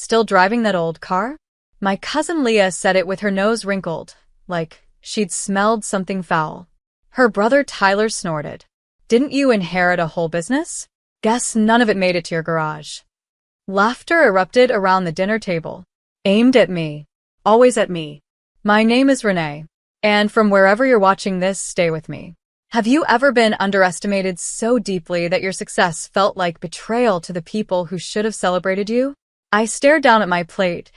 Still driving that old car? My cousin Leah said it with her nose wrinkled, like she'd smelled something foul. Her brother Tyler snorted. Didn't you inherit a whole business? Guess none of it made it to your garage. Laughter erupted around the dinner table. Aimed at me. Always at me. My name is Renee. And from wherever you're watching this, stay with me. Have you ever been underestimated so deeply that your success felt like betrayal to the people who should have celebrated you? I stared down at my plate.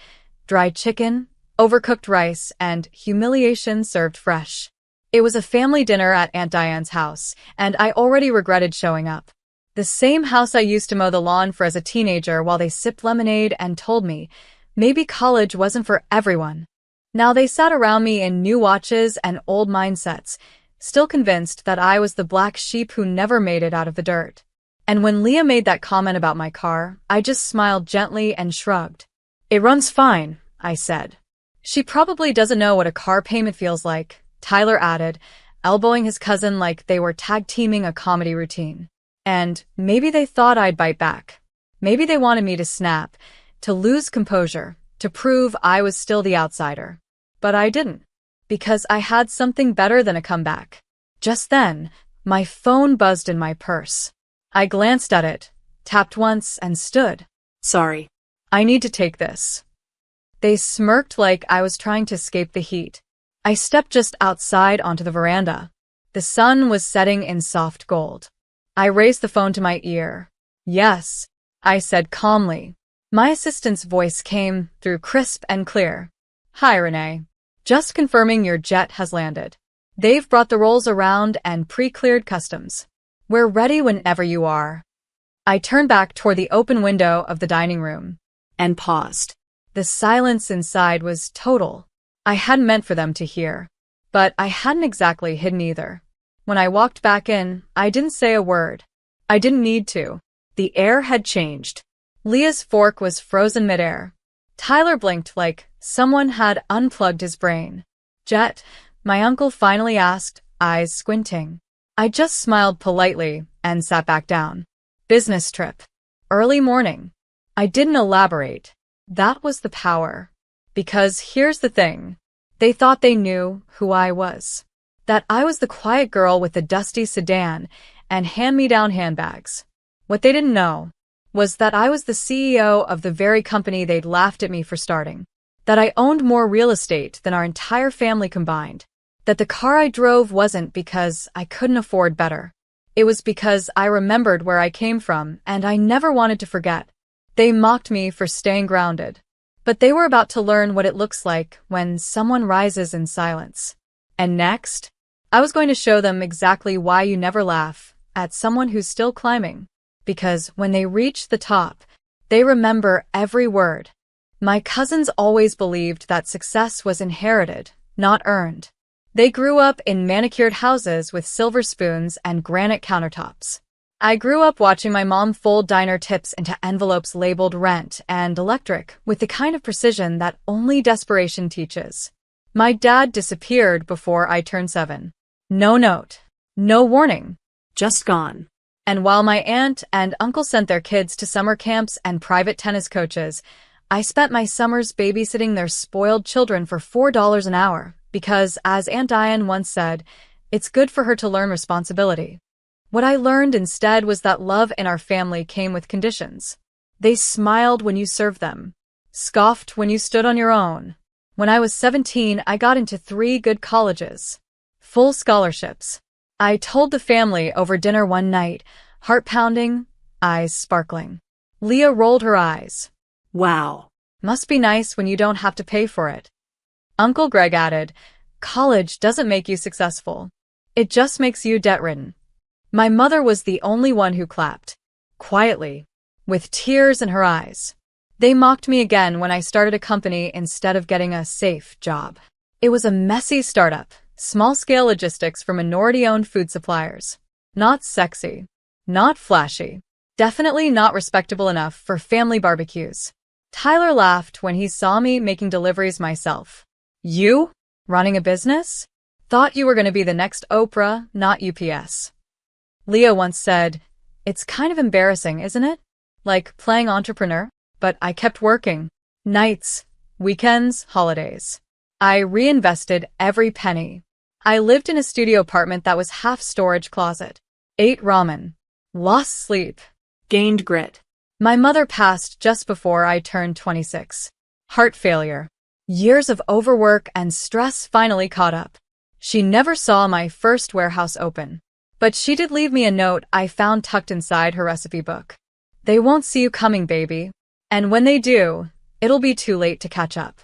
Dry chicken, overcooked rice, and humiliation served fresh. It was a family dinner at Aunt Diane's house, and I already regretted showing up. The same house I used to mow the lawn for as a teenager while they sipped lemonade and told me maybe college wasn't for everyone. Now they sat around me in new watches and old mindsets, still convinced that I was the black sheep who never made it out of the dirt. And when Leah made that comment about my car, I just smiled gently and shrugged. It runs fine, I said. She probably doesn't know what a car payment feels like, Tyler added, elbowing his cousin like they were tag-teaming a comedy routine. And maybe they thought I'd bite back. Maybe they wanted me to snap, to lose composure, to prove I was still the outsider. But I didn't. Because I had something better than a comeback. Just then, my phone buzzed in my purse. I glanced at it, tapped once, and stood. Sorry. I need to take this. They smirked like I was trying to escape the heat. I stepped just outside onto the veranda. The sun was setting in soft gold. I raised the phone to my ear. Yes, I said calmly. My assistant's voice came through crisp and clear. Hi, Renee. Just confirming your jet has landed. They've brought the rolls around and pre-cleared customs. We're ready whenever you are. I turned back toward the open window of the dining room and paused. The silence inside was total. I hadn't meant for them to hear, but I hadn't exactly hidden either. When I walked back in, I didn't say a word. I didn't need to. The air had changed. Leah's fork was frozen midair. Tyler blinked like someone had unplugged his brain. Jet, my uncle finally asked, eyes squinting. I just smiled politely and sat back down. Business trip. Early morning. I didn't elaborate. That was the power. Because here's the thing. They thought they knew who I was. That I was the quiet girl with the dusty sedan and hand-me-down handbags. What they didn't know was that I was the CEO of the very company they'd laughed at me for starting. That I owned more real estate than our entire family combined. That the car I drove wasn't because I couldn't afford better. It was because I remembered where I came from and I never wanted to forget. They mocked me for staying grounded. But they were about to learn what it looks like when someone rises in silence. And next, I was going to show them exactly why you never laugh at someone who's still climbing. Because when they reach the top, they remember every word. My cousins always believed that success was inherited, not earned. They grew up in manicured houses with silver spoons and granite countertops. I grew up watching my mom fold diner tips into envelopes labeled rent and electric with the kind of precision that only desperation teaches. My dad disappeared before I turned 7. No note. No warning. Just gone. And while my aunt and uncle sent their kids to summer camps and private tennis coaches, I spent my summers babysitting their spoiled children for $4 an hour because, as Aunt Diane once said, it's good for her to learn responsibility. What I learned instead was that love in our family came with conditions. They smiled when you served them, scoffed when you stood on your own. When I was 17, I got into 3 good colleges. Full scholarships. I told the family over dinner one night, heart pounding, eyes sparkling. Leah rolled her eyes. Wow. Must be nice when you don't have to pay for it. Uncle Greg added, college doesn't make you successful. It just makes you debt-ridden. My mother was the only one who clapped. Quietly. With tears in her eyes. They mocked me again when I started a company instead of getting a safe job. It was a messy startup. Small-scale logistics for minority-owned food suppliers. Not sexy. Not flashy. Definitely not respectable enough for family barbecues. Tyler laughed when he saw me making deliveries myself. You? Running a business? Thought you were going to be the next Oprah, not UPS. Leah once said, it's kind of embarrassing, isn't it? Like playing entrepreneur? but I kept working. Nights, weekends, holidays. I reinvested every penny. I lived in a studio apartment that was half storage closet. Ate ramen. Lost sleep. Gained grit. My mother passed just before I turned 26. Heart failure. Years of overwork and stress finally caught up. She never saw my first warehouse open. But she did leave me a note I found tucked inside her recipe book. They won't see you coming, baby. And when they do, it'll be too late to catch up.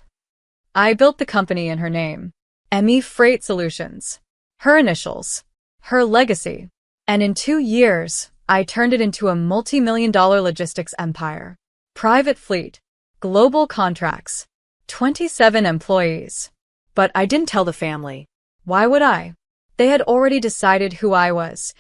I built the company in her name. Emmy Freight Solutions. Her initials. Her legacy. And in 2 years, I turned it into a multi-million-dollar logistics empire. Private fleet. Global contracts. 27 employees. But I didn't tell the family. Why would I? They had already decided who I was.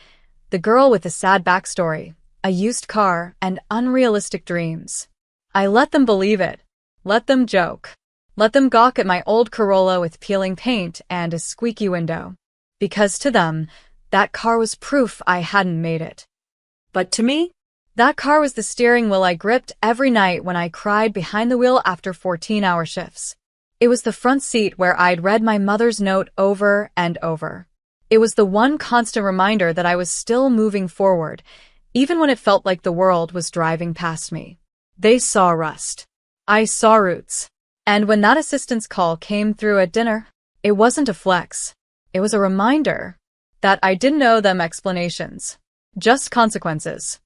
The girl with a sad backstory, a used car, and unrealistic dreams. I let them believe it. Let them joke. Let them gawk at my old Corolla with peeling paint and a squeaky window. Because to them, that car was proof I hadn't made it. But to me, that car was the steering wheel I gripped every night when I cried behind the wheel after 14-hour shifts. It was the front seat where I'd read my mother's note over and over. It was the one constant reminder that I was still moving forward, even when it felt like the world was driving past me. They saw rust. I saw roots. And when that assistance call came through at dinner, it wasn't a flex. It was a reminder that I didn't owe them explanations, just consequences.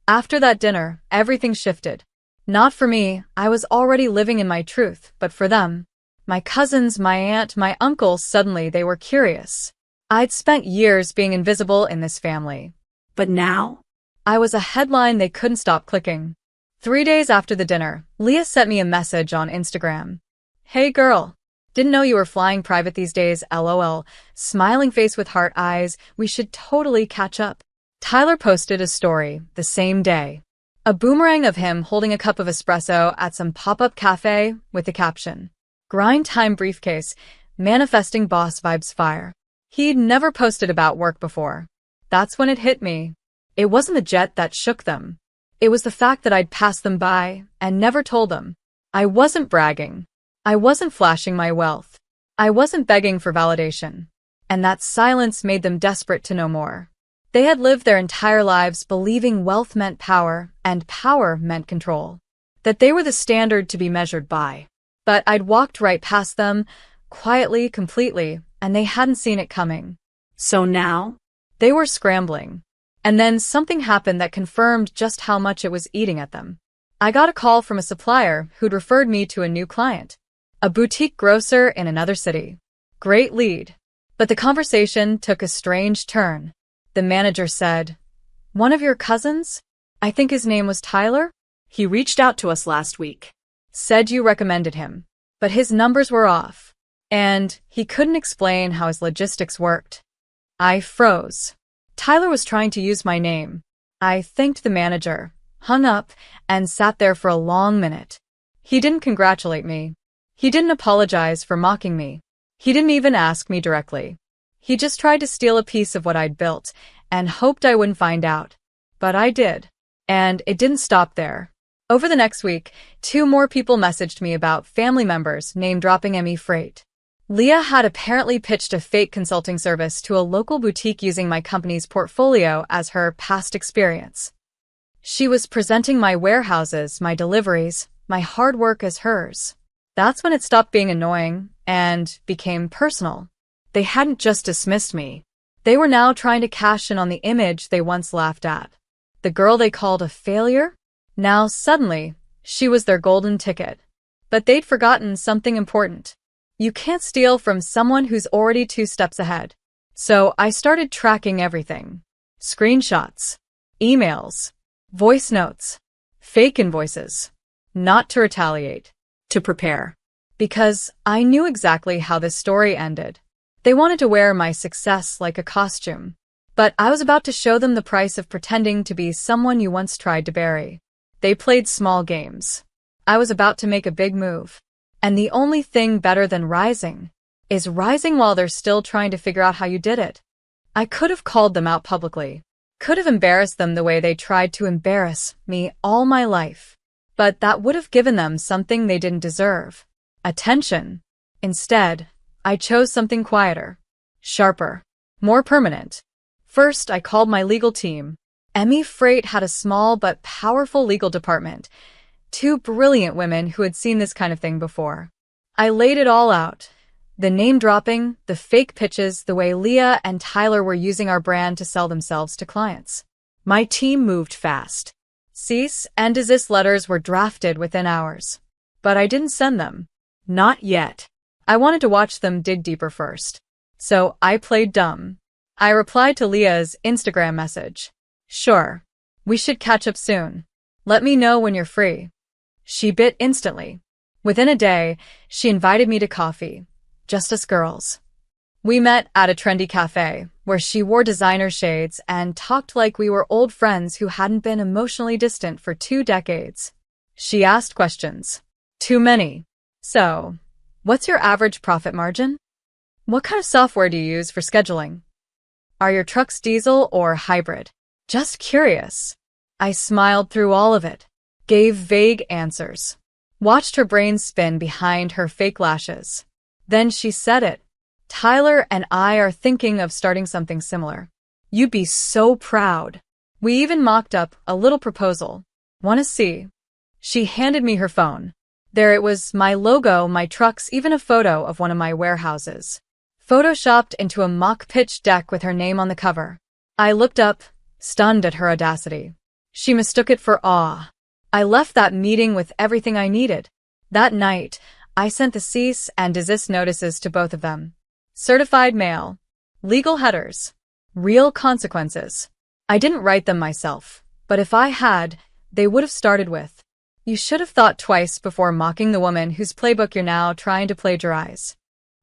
After that dinner, everything shifted. Not for me, I was already living in my truth, but for them. My cousins, my aunt, my uncle, suddenly they were curious. I'd spent years being invisible in this family. But now, I was a headline they couldn't stop clicking. 3 days after the dinner, Leah sent me a message on Instagram. Hey girl, didn't know you were flying private these days, LOL, smiling face with heart eyes, we should totally catch up. Tyler posted a story the same day. A boomerang of him holding a cup of espresso at some pop-up cafe with the caption, Grind time briefcase, manifesting boss vibes fire. He'd never posted about work before. That's when it hit me. It wasn't the jet that shook them. It was the fact that I'd passed them by and never told them. I wasn't bragging. I wasn't flashing my wealth. I wasn't begging for validation. And that silence made them desperate to know more. They had lived their entire lives believing wealth meant power and power meant control. That they were the standard to be measured by. But I'd walked right past them, quietly, completely, and they hadn't seen it coming. So now, they were scrambling. And then something happened that confirmed just how much it was eating at them. I got a call from a supplier who'd referred me to a new client. A boutique grocer in another city. Great lead. But the conversation took a strange turn. The manager said, One of your cousins? I think his name was Tyler? He reached out to us last week. Said you recommended him. But his numbers were off. And he couldn't explain how his logistics worked. I froze. Tyler was trying to use my name. I thanked the manager, hung up, and sat there for a long minute. He didn't congratulate me. He didn't apologize for mocking me. He didn't even ask me directly. He just tried to steal a piece of what I'd built and hoped I wouldn't find out. But I did. And it didn't stop there. Over the next week, 2 more people messaged me about family members name-dropping Emmy Freight. Leah had apparently pitched a fake consulting service to a local boutique using my company's portfolio as her past experience. She was presenting my warehouses, my deliveries, my hard work as hers. That's when it stopped being annoying and became personal. They hadn't just dismissed me. They were now trying to cash in on the image they once laughed at. The girl they called a failure? Now, suddenly, she was their golden ticket. But they'd forgotten something important. You can't steal from someone who's already 2 steps ahead. So I started tracking everything. Screenshots, emails, voice notes, fake invoices. Not to retaliate, to prepare. Because I knew exactly how this story ended. They wanted to wear my success like a costume. But I was about to show them the price of pretending to be someone you once tried to bury. They played small games. I was about to make a big move. And the only thing better than rising is rising while they're still trying to figure out how you did it. I could have called them out publicly. Could have embarrassed them the way they tried to embarrass me all my life. But that would have given them something they didn't deserve. Attention. Instead, I chose something quieter, sharper, more permanent. First, I called my legal team. Emmy Freight had a small but powerful legal department. Two brilliant women who had seen this kind of thing before. I laid it all out. The name-dropping, the fake pitches, the way Leah and Tyler were using our brand to sell themselves to clients. My team moved fast. Cease and desist letters were drafted within hours. But I didn't send them. Not yet. I wanted to watch them dig deeper first. So I played dumb. I replied to Leah's Instagram message. Sure. We should catch up soon. Let me know when you're free. She bit instantly. Within a day, she invited me to coffee. Just us girls. We met at a trendy cafe, where she wore designer shades and talked like we were old friends who hadn't been emotionally distant for 2 decades. She asked questions. Too many. So, what's your average profit margin? What kind of software do you use for scheduling? Are your trucks diesel or hybrid? Just curious. I smiled through all of it, gave vague answers, watched her brain spin behind her fake lashes. Then she said it. Tyler and I are thinking of starting something similar. You'd be so proud. We even mocked up a little proposal. Wanna see? She handed me her phone. There it was, my logo, my trucks, even a photo of one of my warehouses. Photoshopped into a mock pitch deck with her name on the cover. I looked up, stunned at her audacity. She mistook it for awe. I left that meeting with everything I needed. That night, I sent the cease and desist notices to both of them. Certified mail. Legal headers. Real consequences. I didn't write them myself, but if I had, they would have started with, "You should have thought twice before mocking the woman whose playbook you're now trying to plagiarize."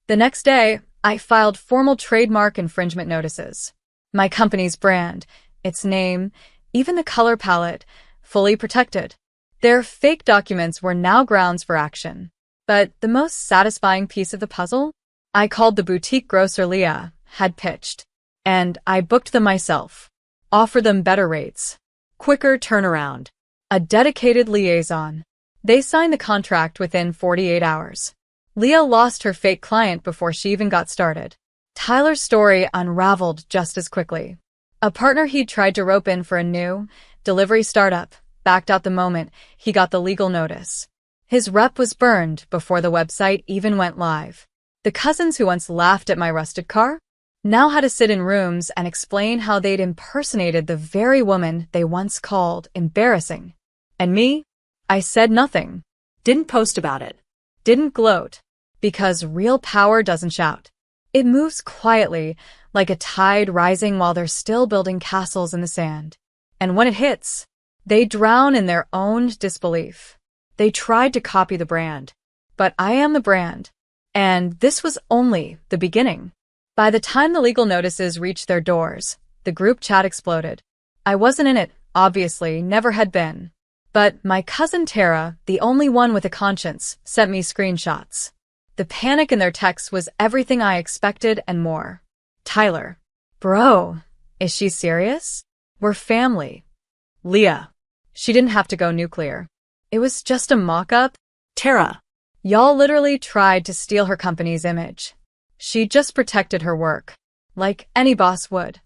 The next day, I filed formal trademark infringement notices. My company's brand, its name, even the color palette, fully protected. Their fake documents were now grounds for action. But the most satisfying piece of the puzzle? I called the boutique grocer Leah had pitched. And I booked them myself. Offered them better rates. Quicker turnaround. A dedicated liaison. They signed the contract within 48 hours. Leah lost her fake client before she even got started. Tyler's story unraveled just as quickly. A partner he'd tried to rope in for a new delivery startup backed out the moment he got the legal notice. His rep was burned before the website even went live. The cousins who once laughed at my rusted car now had to sit in rooms and explain how they'd impersonated the very woman they once called embarrassing. And me? I said nothing. Didn't post about it. Didn't gloat. Because real power doesn't shout. It moves quietly, like a tide rising while they're still building castles in the sand. And when it hits, they drown in their own disbelief. They tried to copy the brand. But I am the brand. And this was only the beginning. By the time the legal notices reached their doors, the group chat exploded. I wasn't in it, obviously, never had been. But my cousin Tara, the only one with a conscience, sent me screenshots. The panic in their texts was everything I expected and more. Tyler. Bro, is she serious? We're family. Leah. She didn't have to go nuclear. It was just a mock-up. Tara. Y'all literally tried to steal her company's image. She just protected her work. Like any boss would.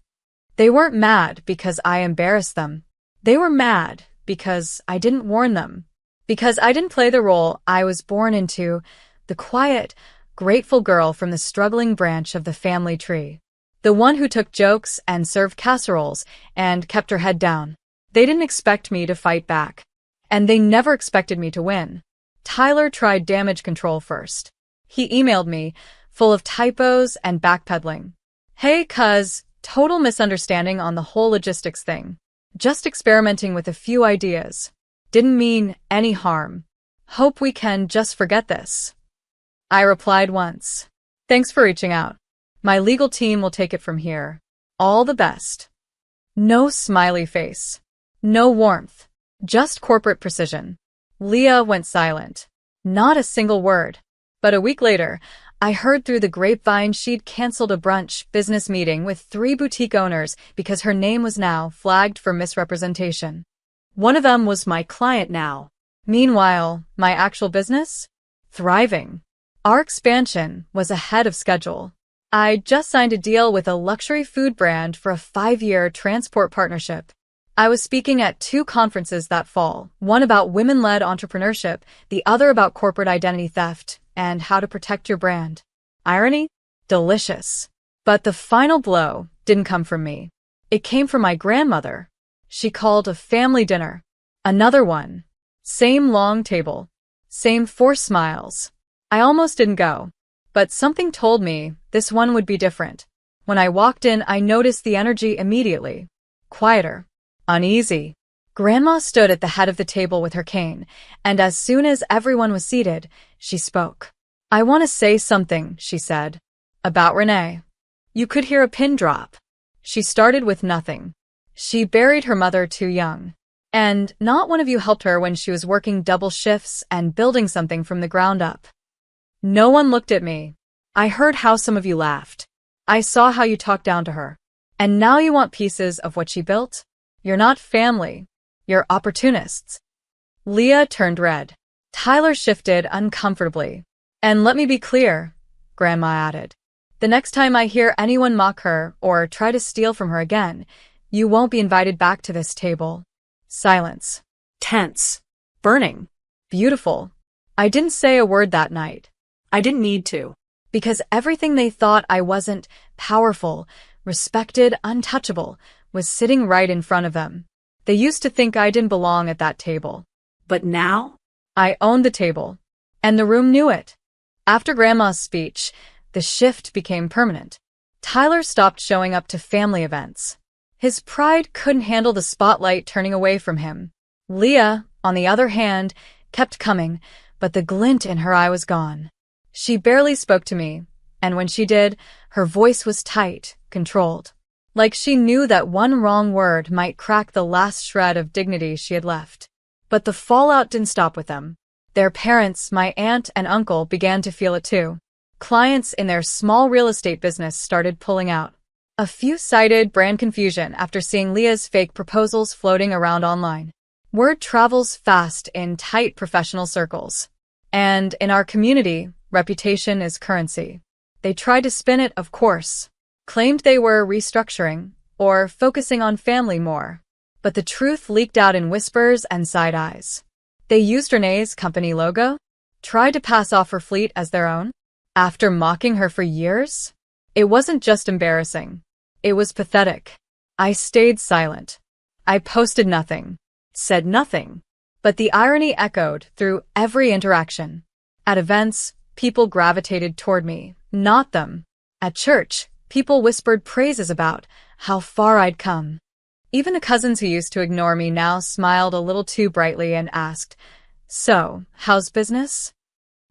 They weren't mad because I embarrassed them. They were mad because I didn't warn them. Because I didn't play the role I was born into, the quiet, grateful girl from the struggling branch of the family tree. The one who took jokes and served casseroles and kept her head down. They didn't expect me to fight back. And they never expected me to win. Tyler tried damage control first. He emailed me, full of typos and backpedaling. Hey cuz, total misunderstanding on the whole logistics thing. Just experimenting with a few ideas. Didn't mean any harm. Hope we can just forget this. I replied once. Thanks for reaching out. My legal team will take it from here. All the best. No smiley face. No warmth. Just corporate precision. Leah went silent. Not a single word. But a week later, I heard through the grapevine she'd canceled a brunch business meeting with 3 boutique owners because her name was now flagged for misrepresentation. One of them was my client now. Meanwhile, my actual business? Thriving. Our expansion was ahead of schedule. I just signed a deal with a luxury food brand for a 5-year transport partnership. I was speaking at 2 conferences that fall, one about women-led entrepreneurship, the other about corporate identity theft and how to protect your brand. Irony? Delicious. But the final blow didn't come from me. It came from my grandmother. She called a family dinner. Another one. Same long table. Same forced smiles. I almost didn't go. But something told me this one would be different. When I walked in, I noticed the energy immediately. Quieter. Uneasy. Grandma stood at the head of the table with her cane, and as soon as everyone was seated, she spoke. "I want to say something," she said. "About Renee." You could hear a pin drop. She started with nothing. She buried her mother too young. And not one of you helped her when she was working double shifts and building something from the ground up. No one looked at me. I heard how some of you laughed. I saw how you talked down to her. And now you want pieces of what she built? You're not family. You're opportunists. Leah turned red. Tyler shifted uncomfortably. And let me be clear, Grandma added. The next time I hear anyone mock her or try to steal from her again, you won't be invited back to this table. Silence. Tense. Burning. Beautiful. I didn't say a word that night. I didn't need to. Because everything they thought I wasn't, powerful, respected, untouchable, was sitting right in front of them. They used to think I didn't belong at that table. But now? I owned the table. And the room knew it. After Grandma's speech, the shift became permanent. Tyler stopped showing up to family events. His pride couldn't handle the spotlight turning away from him. Leah, on the other hand, kept coming, but the glint in her eye was gone. She barely spoke to me, and when she did, her voice was tight, controlled. Like she knew that one wrong word might crack the last shred of dignity she had left. But the fallout didn't stop with them. Their parents, my aunt and uncle, began to feel it too. Clients in their small real estate business started pulling out. A few cited brand confusion after seeing Leah's fake proposals floating around online. Word travels fast in tight professional circles. And in our community, reputation is currency. They tried to spin it, of course. Claimed they were restructuring or focusing on family more. But the truth leaked out in whispers and side eyes. They used Renee's company logo, tried to pass off her fleet as their own. After mocking her for years? It wasn't just embarrassing. It was pathetic. I stayed silent. I posted nothing, said nothing. But the irony echoed through every interaction. At events, people gravitated toward me, not them. At church, people whispered praises about how far I'd come. Even the cousins who used to ignore me now smiled a little too brightly and asked, "So, how's business?"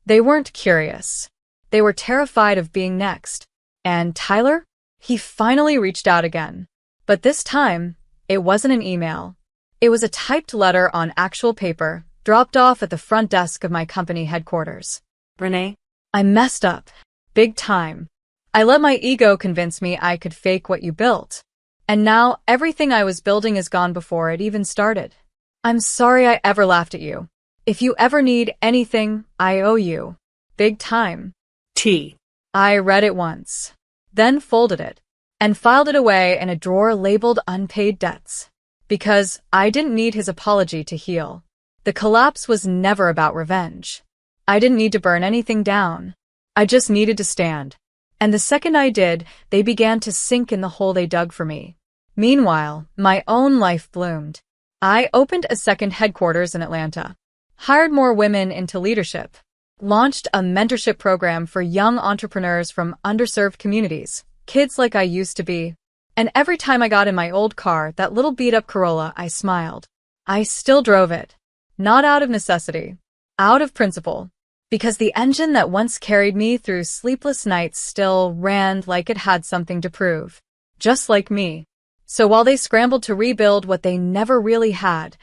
They weren't curious. They were terrified of being next. And Tyler? He finally reached out again. But this time, it wasn't an email. It was a typed letter on actual paper, dropped off at the front desk of my company headquarters. "Renee, I messed up. Big time. I let my ego convince me I could fake what you built. And now everything I was building is gone before it even started. I'm sorry I ever laughed at you. If you ever need anything, I owe you. Big time. T." I read it once, then folded it, and filed it away in a drawer labeled unpaid debts. Because I didn't need his apology to heal. The collapse was never about revenge. I didn't need to burn anything down. I just needed to stand. And the second I did, they began to sink in the hole they dug for me. Meanwhile, my own life bloomed. I opened a second headquarters in Atlanta, hired more women into leadership, launched a mentorship program for young entrepreneurs from underserved communities, kids like I used to be. And every time I got in my old car, that little beat-up Corolla, I smiled. I still drove it. Not out of necessity. Out of principle. Because the engine that once carried me through sleepless nights still ran like it had something to prove. Just like me. So while they scrambled to rebuild what they never really had,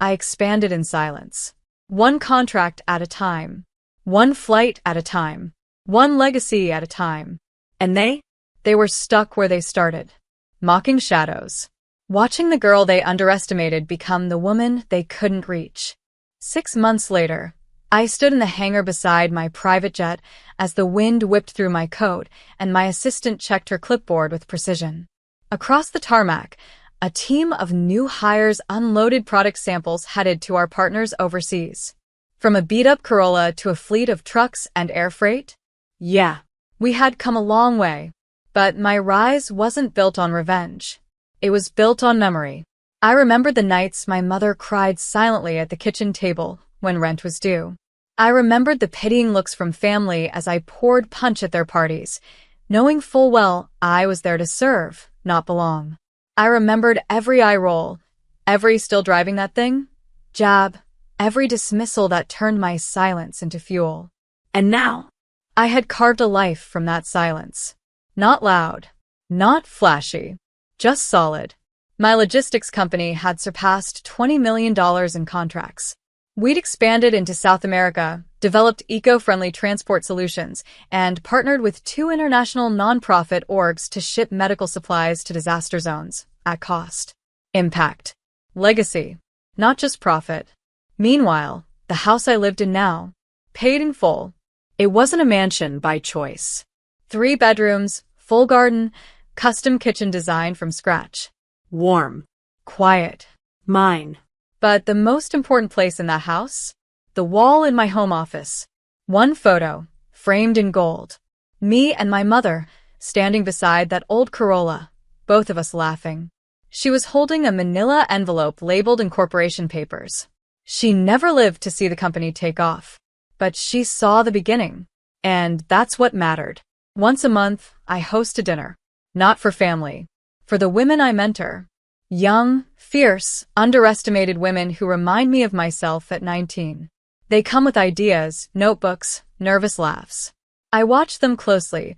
I expanded in silence. One contract at a time. One flight at a time. One legacy at a time. And they were stuck where they started. Mocking shadows. Watching the girl they underestimated become the woman they couldn't reach. 6 months later, I stood in the hangar beside my private jet as the wind whipped through my coat and my assistant checked her clipboard with precision. Across the tarmac, a team of new hires unloaded product samples headed to our partners overseas. From a beat-up Corolla to a fleet of trucks and air freight? Yeah, we had come a long way. But my rise wasn't built on revenge. It was built on memory. I remembered the nights my mother cried silently at the kitchen table when rent was due. I remembered the pitying looks from family as I poured punch at their parties, knowing full well I was there to serve, not belong. I remembered every eye roll, every "still driving that thing?" jab, every dismissal that turned my silence into fuel. And now, I had carved a life from that silence. Not loud, not flashy, just solid. My logistics company had surpassed $20 million in contracts. We'd expanded into South America, developed eco-friendly transport solutions, and partnered with 2 international nonprofit orgs to ship medical supplies to disaster zones, at cost. Impact. Legacy. Not just profit. Meanwhile, the house I lived in now, paid in full. It wasn't a mansion by choice. 3 bedrooms, full garden, custom kitchen design from scratch. Warm. Quiet. Mine. But the most important place in that house? The wall in my home office. One photo, framed in gold. Me and my mother, standing beside that old Corolla, both of us laughing. She was holding a manila envelope labeled incorporation papers. She never lived to see the company take off. But she saw the beginning. And that's what mattered. Once a month, I host a dinner. Not for family. For the women I mentor. Young, fierce, underestimated women who remind me of myself at 19. They come with ideas, notebooks, nervous laughs. I watch them closely,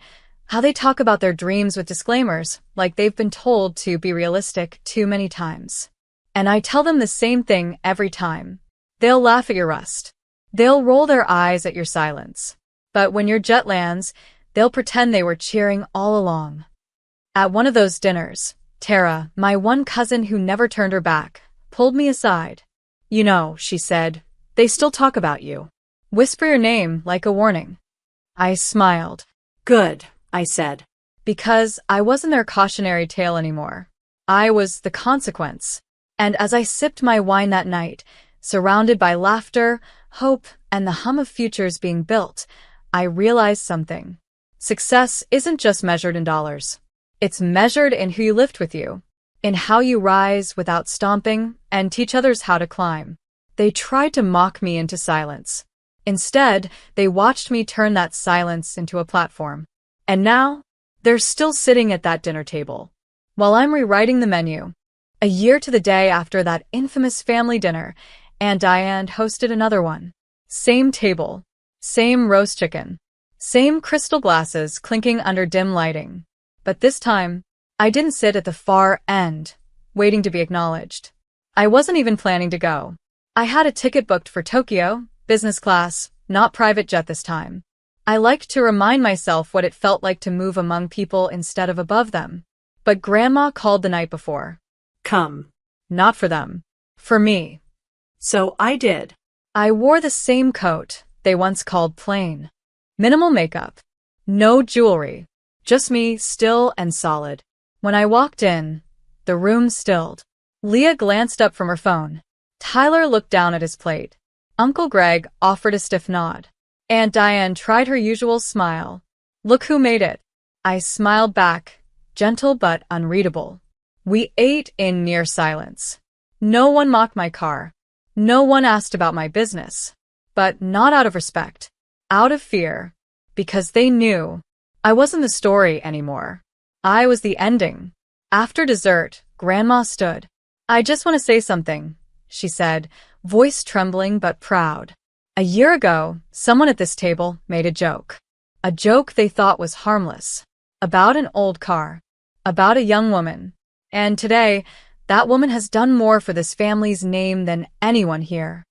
how they talk about their dreams with disclaimers, like they've been told to be realistic too many times. And I tell them the same thing every time. They'll laugh at your rust. They'll roll their eyes at your silence. But when your jet lands, they'll pretend they were cheering all along. At one of those dinners, Tara, my one cousin who never turned her back, pulled me aside. "You know," she said, "they still talk about you. Whisper your name like a warning." I smiled. "Good," I said. Because I wasn't their cautionary tale anymore. I was the consequence. And as I sipped my wine that night, surrounded by laughter, hope, and the hum of futures being built, I realized something. Success isn't just measured in dollars. It's measured in who you lift with you, in how you rise without stomping and teach others how to climb. They tried to mock me into silence. Instead, they watched me turn that silence into a platform. And now, they're still sitting at that dinner table, while I'm rewriting the menu. A year to the day after that infamous family dinner, Aunt Diane hosted another one. Same table, same roast chicken, same crystal glasses clinking under dim lighting. But this time, I didn't sit at the far end, waiting to be acknowledged. I wasn't even planning to go. I had a ticket booked for Tokyo, business class, not private jet this time. I liked to remind myself what it felt like to move among people instead of above them. But Grandma called the night before. "Come." Not for them. For me. So I did. I wore the same coat they once called plain. Minimal makeup. No jewelry. Just me, still and solid. When I walked in, the room stilled. Leah glanced up from her phone. Tyler looked down at his plate. Uncle Greg offered a stiff nod. Aunt Diane tried her usual smile. "Look who made it." I smiled back, gentle but unreadable. We ate in near silence. No one mocked my car. No one asked about my business. But not out of respect. Out of fear. Because they knew I wasn't the story anymore. I was the ending. After dessert, Grandma stood. "I just want to say something," she said, voice trembling but proud. "A year ago, someone at this table made a joke. A joke they thought was harmless. About an old car. About a young woman. And today, that woman has done more for this family's name than anyone here."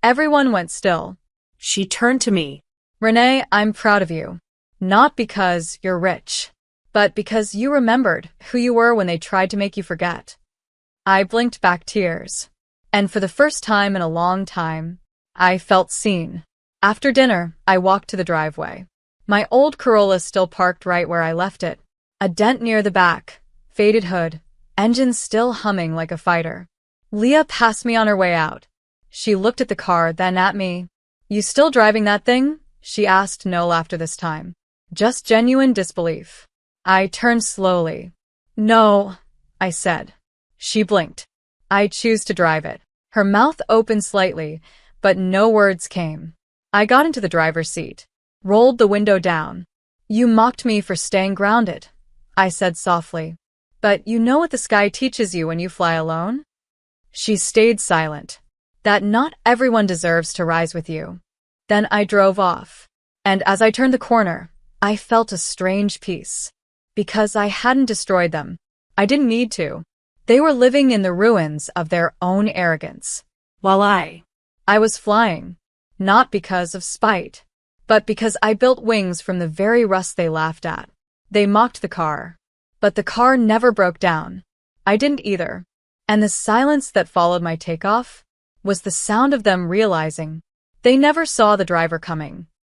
Everyone went still. She turned to me. "Renee, I'm proud of you. Not because you're rich, but because you remembered who you were when they tried to make you forget." I blinked back tears. And for the first time in a long time, I felt seen. After dinner, I walked to the driveway. My old Corolla still parked right where I left it. A dent near the back, faded hood, engine still humming like a fighter. Leah passed me on her way out. She looked at the car, then at me. "You still driving that thing?" she asked, no laughter this time. Just genuine disbelief. I turned slowly. "No," I said. She blinked. "I choose to drive it." Her mouth opened slightly, but no words came. I got into the driver's seat, rolled the window down. "You mocked me for staying grounded," I said softly. "But you know what the sky teaches you when you fly alone?" She stayed silent. "That not everyone deserves to rise with you." Then I drove off. And as I turned the corner, I felt a strange peace. Because I hadn't destroyed them. I didn't need to. They were living in the ruins of their own arrogance. While I was flying. Not because of spite, but because I built wings from the very rust they laughed at. They mocked the car. But the car never broke down. I didn't either. And the silence that followed my takeoff was the sound of them realizing they never saw the driver coming.